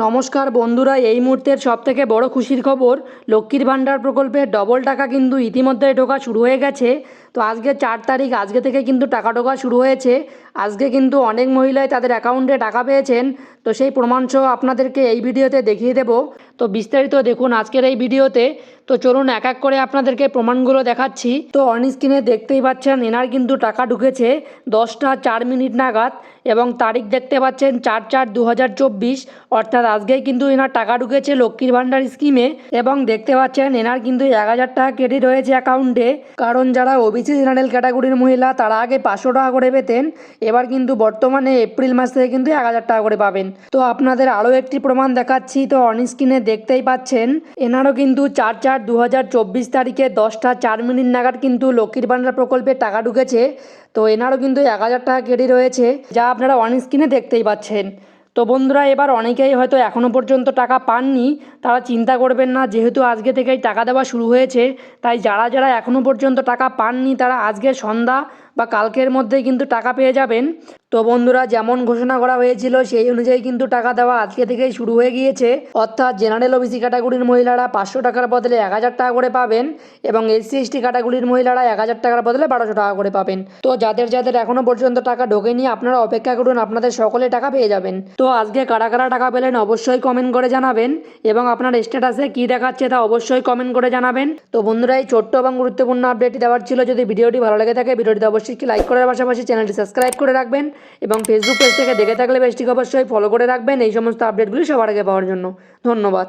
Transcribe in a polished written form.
নমস্কার বন্ধুরা, এই মুহূর্তের সবথেকে বড় খুশির খবর, লক্ষ্মীর ভাণ্ডার প্রকল্পে ডবল টাকা কিন্তু ইতিমধ্যে ঢোকা শুরু হয়ে গেছে। তো আজকে 4 তারিখ, আজকে থেকে কিন্তু টাকা ঢোকা শুরু হয়েছে। আজকে কিন্তু অনেক মহিলাই তাদের অ্যাকাউন্টে টাকা পেয়েছেন। তো সেই প্রমাণসহ আপনাদেরকে এই ভিডিওতে দেখিয়ে দেব। তো বিস্তারিত দেখুন আজকের এই ভিডিওতে। তো চলুন এক এক করে আপনাদেরকে প্রমাণগুলো দেখাচ্ছি। তো অন স্ক্রিনে দেখতেই পাচ্ছেন এনার কিন্তু টাকা ঢুকেছে 10টা 4 মিনিট নাগাদ, এবং তারিখ দেখতে পাচ্ছেন 4/4/2024, অর্থাৎ আজকেই কিন্তু এনার টাকা ঢুকেছে লক্ষ্মীর ভাণ্ডার স্কিমে। এবং দেখতে পাচ্ছেন এনার কিন্তু 1000 টাকা ক্রেডিট হয়েছে অ্যাকাউন্টে। কারণ যারা ওবিসি জেনারেল ক্যাটাগরির মহিলা তারা আগে 500 টাকা করে পেতেন, এবার কিন্তু বর্তমানে এপ্রিল মাস থেকে কিন্তু 1000 টাকা করে পাবেন। তো আপনাদের আরও একটি প্রমাণ দেখাচ্ছি। তো অন স্ক্রিনে দেখতেই পাচ্ছেন এনারও কিন্তু 4/4/2024 তারিখে 10টা 4 মিনিট নাগাদ কিন্তু লক্ষ্মীর ভাণ্ডার প্রকল্পে টাকা ঢুকেছে। তো এনারও কিন্তু 1000 টাকা ক্রেডিট রয়েছে, যা আপনারা অন স্ক্রিনে দেখতেই পাচ্ছেন। তো বন্ধুরা, এবার অনেকেই হয়তো এখনও পর্যন্ত টাকা পাননি, তারা চিন্তা করবেন না, যেহেতু আজকে থেকেই টাকা দেওয়া শুরু হয়েছে। তাই যারা যারা এখনও পর্যন্ত টাকা পাননি তারা আজকের সন্ধ্যা বা কালকের মধ্যেই কিন্তু টাকা পেয়ে যাবেন। তো বন্ধুরা, যেমন ঘোষণা করা হয়েছিল সেই অনুযায়ী কিন্তু টাকা দেওয়া আজকে থেকেই শুরু হয়ে গিয়েছে। অর্থাৎ জেনারেল ওবিসি ক্যাটাগরির মহিলারা 500 টাকার বদলে 1000 টাকা করে পাবেন, এবং এসসি এসটি ক্যাটাগরির মহিলারা 1000 টাকার বদলে 1200 টাকা করে পাবেন। তো যাদের যাদের এখনও পর্যন্ত টাকা ঢোকেনি আপনারা অপেক্ষা করুন, আপনাদের সকলে টাকা পেয়ে যাবেন। তো আজকে কারা কারা টাকা পেলেন অবশ্যই কমেন্ট করে জানাবেন, এবং আপনার স্ট্যাটাসে কী দেখাচ্ছে তা অবশ্যই কমেন্ট করে জানাবেন। তো বন্ধুরা, এই ছোট্ট এবং গুরুত্বপূর্ণ আপডেটটি দেওয়ার ছিল। যদি ভিডিওটি ভালো লেগে থাকে ভিডিওটিতে অবশ্যই লাইক করার পাশাপাশি চ্যানেলটি সাবস্ক্রাইব করে রাখবেন, এবং ফেসবুক পেজ থেকে দেখে থাকলে পেজটিকে অবশ্যই ফলো করে রাখবেন এই সমস্ত আপডেটগুলি সবার আগে পাওয়ার জন্য। ধন্যবাদ।